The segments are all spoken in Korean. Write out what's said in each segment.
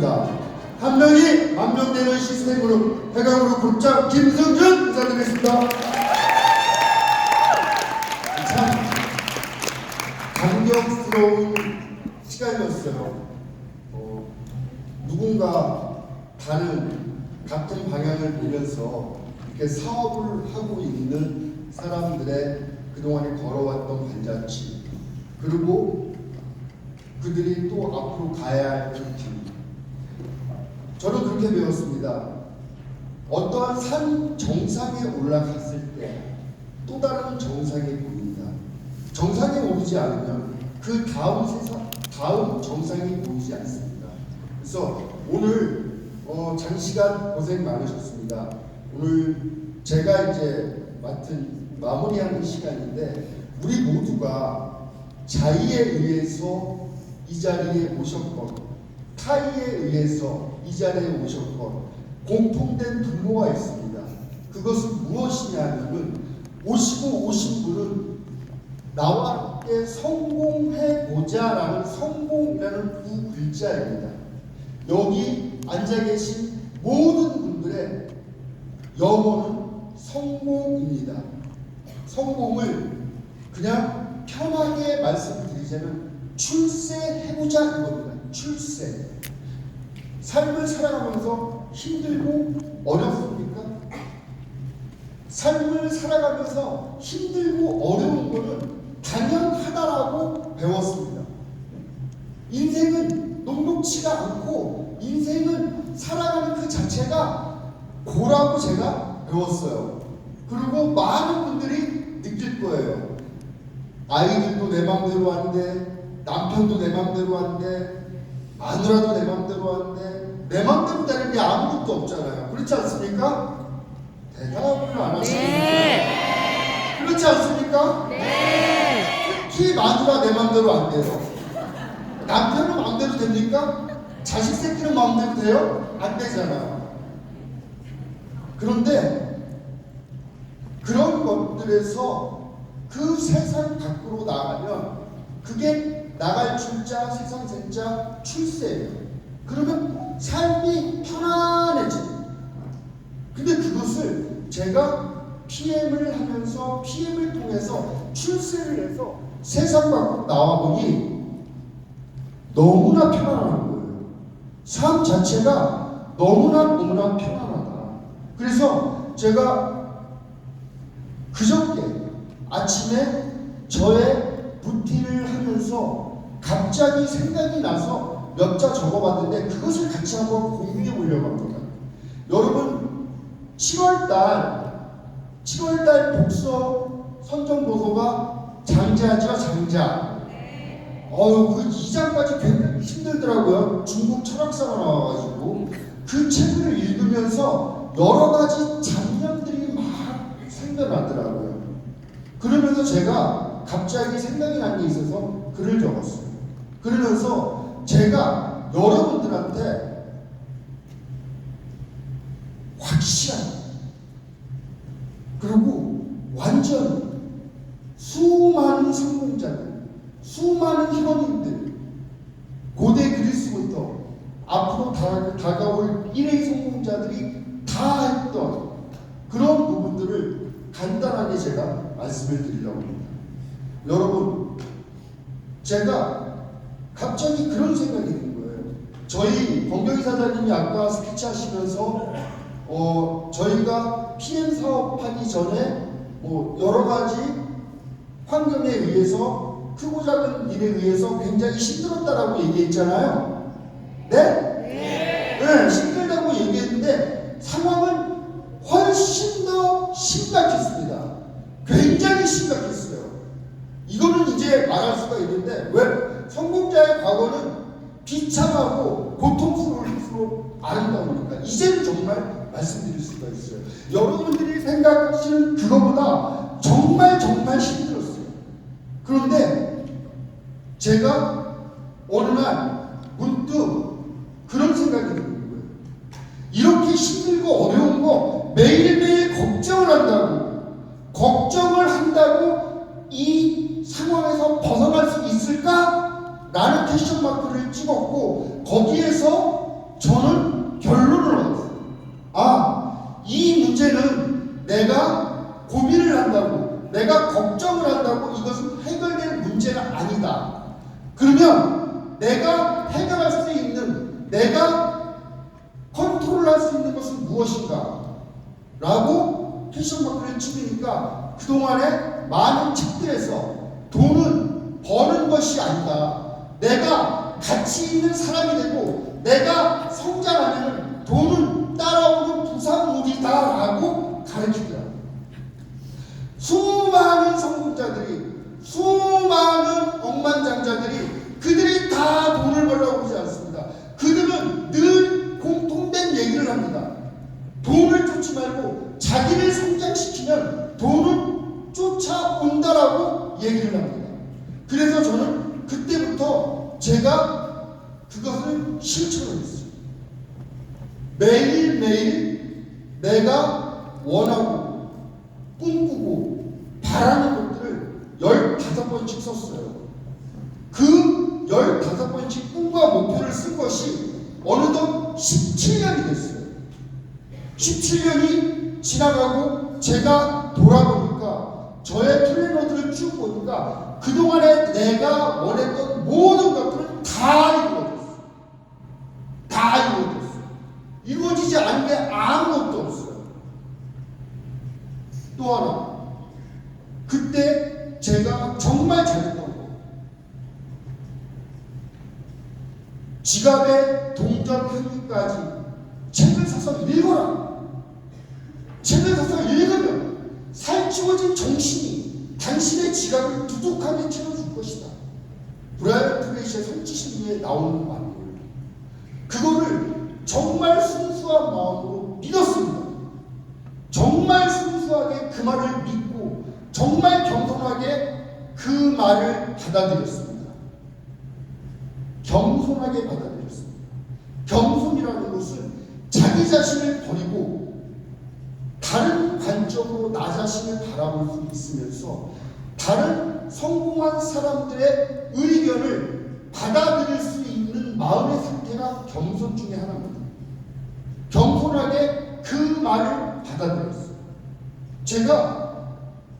인사드리겠습니다. 한 명이 만명 되는 시스템으로 해강으로 국장 김승준 인사드리겠습니다. 참 감격스러운 시간이었어요. 누군가 같은 방향을 보면서 이렇게 사업을 하고 있는 사람들의 그동안에 걸어왔던 발자취, 그리고 그들이 또 앞으로 가야 할 길. 저는 그렇게 배웠습니다. 어떠한 산 정상에 올라갔을 때 또 다른 정상이 보인다. 정상에 오르지 않으면 그 다음 정상이 보이지 않습니다. 그래서 오늘 장시간 고생 많으셨습니다. 오늘 제가 이제 마무리하는 시간인데, 우리 모두가 자의에 의해서 이 자리에 오셨건 타의에 의해서 이 자리에 오셨건 공통된 분모가 있습니다. 그것은 무엇이냐 하면, 오신 분은 나와 함께 성공해보자 라는 성공이라는 두 글자입니다. 여기 앉아 계신 모든 분들의 영어는 성공입니다. 성공을 그냥 편하게 말씀드리자면 출세해보자 이겁니다. 출세. 삶을 살아가면서 힘들고 어렵습니까? 삶을 살아가면서 힘들고 어려운 거는 당연하다라고 배웠습니다. 인생은 녹록치가 않고 인생은 살아가는 그 자체가 고라고 제가 배웠어요. 그리고 많은 분들이 느낄 거예요. 아이들도 내 맘대로 안 돼, 남편도 내 맘대로 안 돼, 마누라도 내 맘대로 안 돼. 내 맘대로 되는 게 아무것도 없잖아요. 그렇지 않습니까? 대답을 안 하시는 분들. 그렇지 않습니까? 네. 특히 마누라 내 맘대로 안 돼요. 남편은 마음대로 됩니까? 자식 새끼는 마음대로 돼요? 안 되잖아요. 그런데 그런 것들에서 그 세상 밖으로 나가면 그게 나갈 출자, 세상 생자, 출세예요. 그러면 삶이 편안해집니다. 근데 그것을 제가 PM을 하면서 PM을 통해서 출세를 해서 세상 밖으로 나와보니 너무나 편안한 거예요. 삶 자체가 너무나 편안하다. 그래서 제가 그저께 아침에 저의 루틴을 하면서 갑자기 생각이 나서 몇 자 적어봤는데 그것을 같이 한번 공유해 보려고 합니다. 여러분 7월달 독서 선정도서가 장자죠, 장자. 그 2장까지 굉장히 힘들더라고요. 중국 철학사가 나와가지고 그 책을 읽으면서 여러 가지 장면들이 막 생겨나더라고요. 그러면서 제가 갑자기 생각이 난 게 있어서 글을 적었어요. 그러면서 제가 여러분들한테 확실한, 그리고 완전 수많은 성공자들, 수많은 현인들, 고대 그리스부터 앞으로 다가올 일의 성공자들이 다 했던 그런 부분들을 간단하게 제가 말씀을 드리려고 합니다. 여러분, 제가 갑자기 그런 생각이 든 거예요. 저희 권경희 사장님이 아까 스피치 하시면서 저희가 PM 사업하기 전에 여러 가지 환경에 의해서, 크고 작은 일에 의해서 굉장히 힘들었다라고 얘기했잖아요. 네? 네, 힘들다고 얘기했는데 상황은 훨씬 더 심각했습니다. 굉장히 심각했어요. 이거는 이제 말할 수가 있는데, 왜? 성공자의 과거는 비참하고 고통스러울수록 아름다우니까 이제는 정말 말씀드릴 수가 있어요. 여러분들이 생각하시는 그거보다 정말 힘들었어요. 그런데 제가 어느 날 문득 그런 생각이 드는 거예요. 이렇게 힘들고 어려운 거 매일매일 걱정을 한다고 이 상황에서 벗어날 수 있을까? 라는 퀘션 마크를 찍었고, 거기에서 저는 결론을 얻었어요. 아, 이 문제는 내가 고민을 한다고, 내가 걱정을 한다고 이것은 해결될 문제가 아니다. 그러면 내가 해결할 수 있는, 내가 컨트롤할 수 있는 것은 무엇인가? 라고 퀘스천마크를 찍으니까 그동안에 많은 책들에서 돈은 버는 것이 아니다. 내가 가치 있는 사람이 되고 내가 성장하면 돈은 따라오는 부산물이다라고 가르치더라고요. 수많은 성공자들이, 수많은 억만장자들이 그들이 다 돈을 벌려고 하지 않습니다. 그들은 늘 공통된 얘기를 합니다. 돈을 쫓지 말고 자기를 성장시키면 돈은 쫓아온다라고 얘기를 합니다. 그래서 저는 그때부터 제가 그것을 실천을 했어요. 매일매일 내가 원하고 꿈꾸고 바라는 것들을 15번씩 썼어요. 그 15번씩 꿈과 목표를 쓴 것이 어느덧 17년이 됐어요. 17년이 지나가고 제가 돌아보니까 저의 플래너들을 쭉 보니까 그동안에 내가 원했던 모든 것들은 다 이루어졌어요. 다 이루어졌어요. 이루어지지 않은 게 아무것도 없어요. 또 하나, 그때 제가 정말 잘했던 거, 지갑에 동전 한입까지 책을 사서 읽어라. 책을 사서 읽으면 살찌워진 정신이 당신의 지갑을 두둑하게 채워줄 것이다. 브라이언 트레이시의 선지심리에 나오는 말이에요. 그거를 정말 순수한 마음으로 믿었습니다. 정말 순수하게 그 말을 믿고 정말 겸손하게 그 말을 받아들였습니다. 겸손하게 받아들였습니다. 겸손이라는 것은 자기 자신을 버리고 다른 관점으로 나 자신을 바라볼 수 있으면서 다른 성공한 사람들의 의견을 받아들일 수 있는 마음의 상태가 겸손 중에 하나입니다. 겸손하게 그 말을 받아들였어요. 제가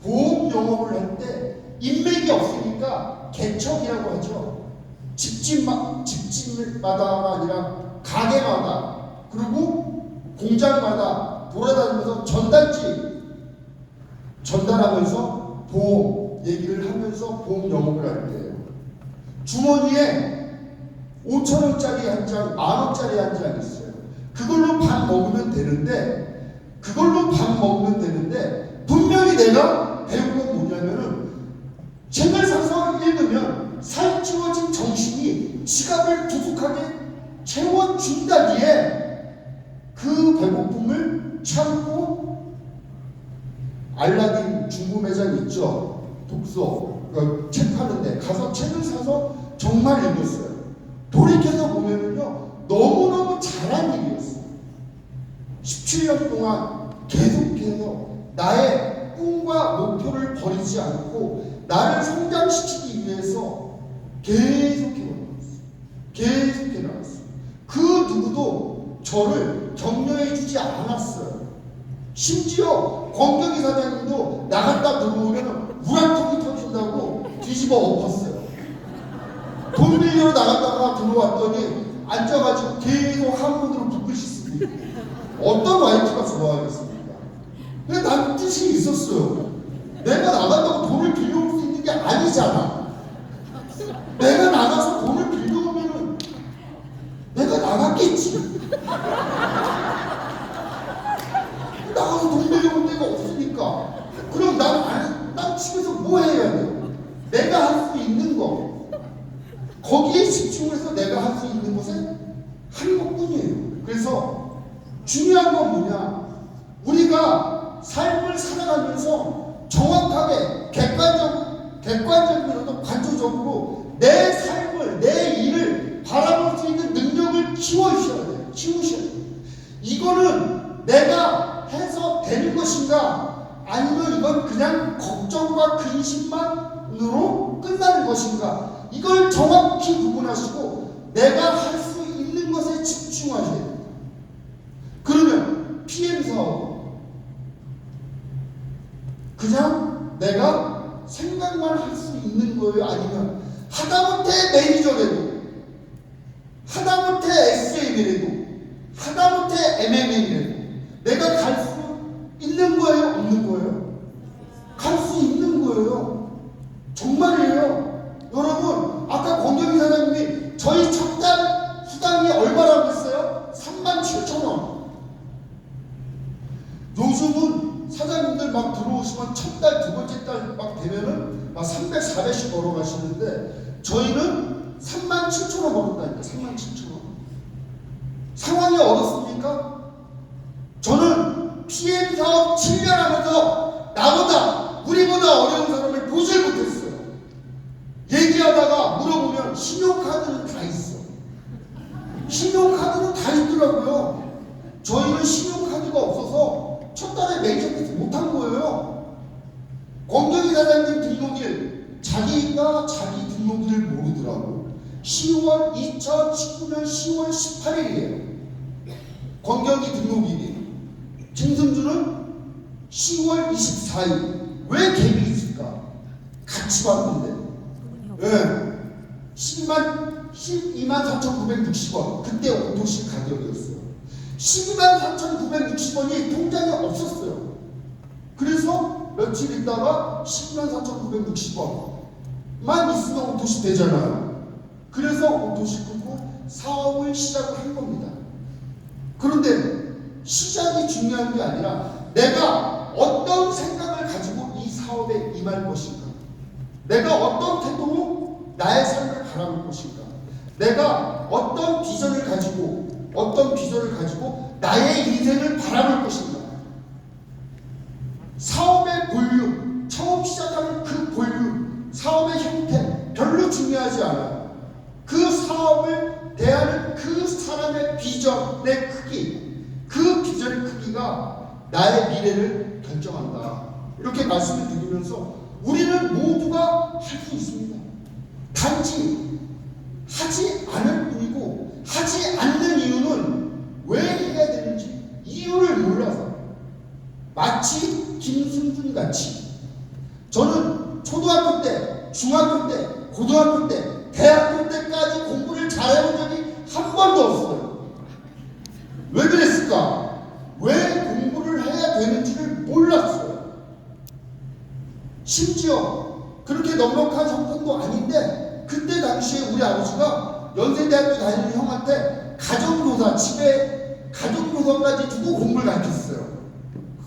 보험 영업을 할 때 인맥이 없으니까 개척이라고 하죠. 집집마다가 아니라 가게마다 그리고 공장마다 돌아다니면서 전달하면서 보험 얘기를 하면서 보험 영업을 할 때예요. 주머니에 5,000원짜리 한 장, 10,000원짜리 한 장 있어요. 그걸로 밥 먹으면 되는데 분명히 내가 배운 건 뭐냐면은 책을 사서 읽으면 살찌워진 정신이 지갑을 두둑하게 채워준다기에 그 배고픔을 참고 알라딘 중고 매장 있죠. 독서 책 파는데 가서 책을 사서 정말 읽었어요. 돌이켜서 보면은요 너무너무 잘한 일이었어요. 17년 동안 계속해서 나의 꿈과 목표를 버리지 않고 나를 성장시키기 위해서 계속해 나갔어요. 그 누구도 저를 격려해 주지 않았어요. 심지어 권경희 사장님도 나갔다 들어오면 우라통이 터진다고 뒤집어 엎었어요. 돈 빌리러 나갔다가 들어왔더니 앉아가지고 계속 한문으로 붓글씨 쓰고 있고 어떤 와이프가 좋아하겠습니까? 근데 난 뜻이 있었어요. 내가 나간다고 돈을 빌려올 수 있는 게 아니잖아. 내가 나가서 돈을 빌려오면은 내가 나갔겠지. 나가서 돈 빌려올 데가 없으니까. 그럼 난 집에서 뭐 해야 돼? 내가 할 수 있는 거. 거기에 집중해서 내가 할 수 있는 것은 하는 것뿐이에요. 그래서 중요한 건 뭐냐? 우리가 삶을 살아가면서 정확하게 객관적으로도 관조적으로 내 삶을, 내 일을 바라볼 수 있는 능력을 키우셔야 돼요. 이거는 내가 해서 되는 것인가? 아니면 이건 그냥 걱정과 근심만으로 끝나는 것인가? 이걸 정확히 구분하시고 내가 할 수 있는 것에 집중하셔야 돼요. 사업 그냥 내가 생각만 할 수 있는 거예요? 아니면 하다못해 매니저라도, 하다못해 SM이라도, 하다못해 MM이라도 내가 갈 수 있는 거예요? 없는 거예요? 갈 수 있는 거예요. 정말이에요. 여러분, 아까 권경희 사장님이 저희 첫 달 수당이 얼마라고 했어요? 37,000원. 요즘은 사장님들 막 들어오시면 첫 달, 두 번째 달 막 되면은 막 300, 400씩 벌어가시는데 저희는 37,000원 벌었다니까. 37,000원. 상황이 어렵습니까? 저는 PM 사업 7년 하면서 나보다, 우리보다 어려운 사람을 보질 못했어요. 얘기하다가 물어보면 신용카드는 다 있어. 신용카드는 다 있더라고요. 저희는 신용카드가 없어서 첫 달에 메이저 패스 못한 거예요. 권경희 사장님 등록일, 자기가 자기 등록일을 모르더라고. 2019년 10월 18일이에요. 권경희 등록일이. 김승주는 10월 24일. 왜 갭이 있을까? 같이 봤는데. 네. 124,960원. 그때 오토시 가격이었어요. 124,960원이 통장에 없었어요. 그래서 며칠 있다가 124,960원만 있으면 오토시 되잖아요. 그래서 오토시 끊고 사업을 시작을 한 겁니다. 그런데 시작이 중요한 게 아니라 내가 어떤 생각을 가지고 이 사업에 임할 것인가, 내가 어떤 태도로 나의 삶을 바라볼 것인가, 내가 어떤 비전을 가지고 나의 인생을 바라볼 것인가. 사업의 볼륨, 처음 시작하는 그 볼륨, 사업의 형태 별로 중요하지 않아요. 그 사업을 대하는 그 사람의 비전의 크기, 그 비전의 크기가 나의 미래를 결정한다. 이렇게 말씀을 드리면서 우리는 모두가 할 수 있습니다. 단지 하지 않을 뿐이고, 하지 않는 이유는 왜 해야 되는지 이유를 몰라서. 마치 김승준 같이 저는 초등학교 때, 중학교 때, 고등학교 때, 대학교 때까지 공부를 잘해본 적이 한 번도 없어요. 왜 그랬을까? 왜 공부를 해야 되는지를 몰랐어요. 심지어 그렇게 넉넉한 형편도 아닌데 그때 당시에 우리 아버지가 연세대학교 다니는 형한테 가정교사, 집에 가정교사까지 두고 공부를 가르쳤어요.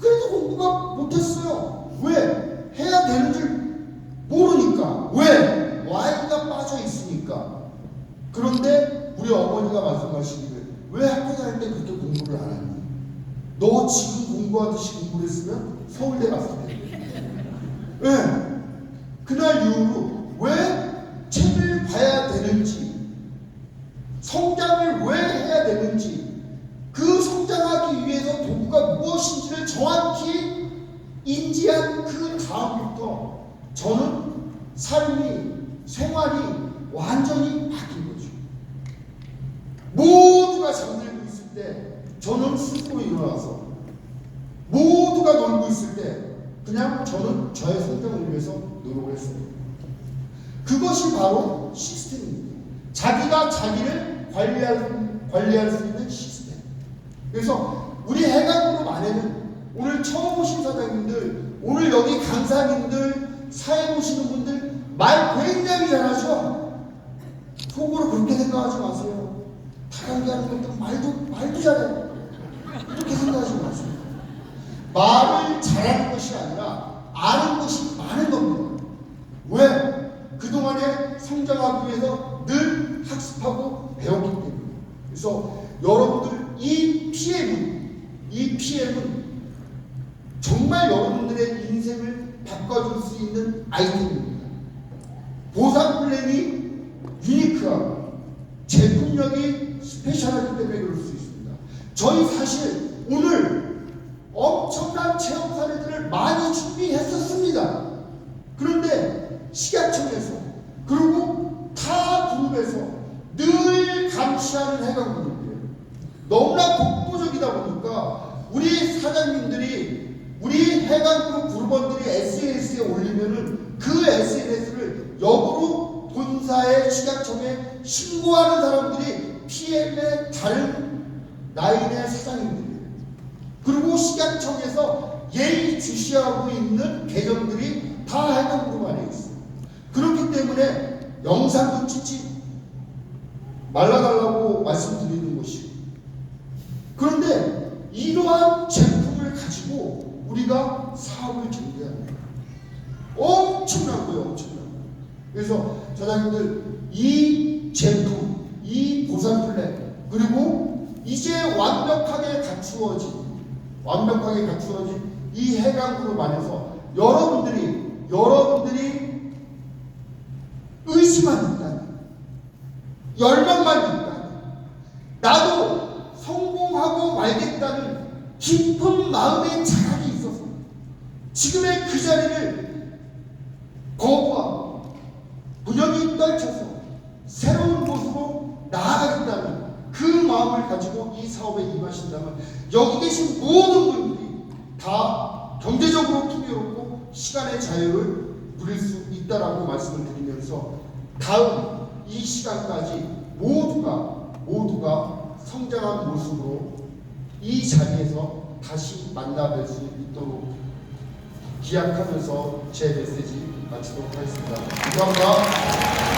그래도 공부가 못했어요. 왜? 해야 되는 줄 모르니까. 왜? Y가 빠져 있으니까. 그런데 우리 어머니가 말씀하시기를, 왜 학교 다닐 때 그렇게 공부를 안 하니? 너 지금 공부하듯이 공부를 했으면 서울대 갔을 텐데. 왜? 그날 이후로 왜 책을 봐야 되는지, 성장을 왜 해야 되는지, 그 성장하기 위해서 도구가 무엇인지를 정확히 인지한 그 다음부터 저는 삶이, 생활이 완전히 바뀐 거죠. 모두가 잠들고 있을 때 저는 스스로 일어나서, 모두가 놀고 있을 때 그냥 저는 저의 성장을 위해서 노력을 했어요. 그것이 바로 시스템입니다. 자기가 자기를 관리할 수 있는 시스템. 그래서 우리 해강그룹 안에는 오늘 처음 오신 사장님들, 오늘 여기 강사님들, 사회 보시는 분들 말 굉장히 잘하죠? 속으로 그렇게 생각하지 마세요. 다단계 하는 것도 말도 잘해. 그렇게 생각하지 마세요. 말을 잘하는 것이 아니라 아는 것이 많은 겁니다. 왜? 그동안에 성장하기 위해서 늘 학습하고 배웠기 때문에. 그래서 여러분들 이 PM은 정말 여러분들의 인생을 바꿔줄 수 있는 아이템입니다. 보상 플랜이 유니크하고 제품력이 스페셜하기 때문에 그럴 수 있습니다. 저희 사실 오늘 엄청난 체험 사례들을 많이 준비했었습니다. 그런데 식약청에서, 그리고 타 그룹에서 늘 감시하는 해강그룹이에요. 너무나 독보적이다 보니까 우리 사장님들이 우리 해관그룹 그룹원들이 SNS에 올리면은 그 SNS를 역으로 본사에 식약청에 신고하는 사람들이 PM의 다른 라인의 사장님들이에요. 그리고 식약청에서 예의주시하고 있는 계정들이 다 해관그룹 안에 있어요. 그렇기 때문에 영상도 찍지 말라달라고 말씀드리는 것이고, 그런데 이러한 제품을 가지고 우리가 사업을 전개합니다. 엄청나고요, 엄청나고. 그래서 사장님들, 이 제품, 이 보상플랜, 그리고 이제 완벽하게 갖추어진 이 해관그룹 안에서 여러분들이 의지만 있다면, 열망만 있다면, 나도 성공하고 말겠다는 깊은 마음의 자각이 있어서 지금의 그 자리를 거부하고 분명히 떨쳐서 새로운 곳으로 나아가겠다는 그 마음을 가지고 이 사업에 임하신다면 여기 계신 모든 분들이 다 경제적으로 풍요롭고 시간의 자유를 누릴 수 있다라고 말씀을 드리면서 다음 이 시간까지 모두가 성장한 모습으로 이 자리에서 다시 만나뵐 수 있도록 기약하면서 제 메시지 마치도록 하겠습니다. 감사합니다.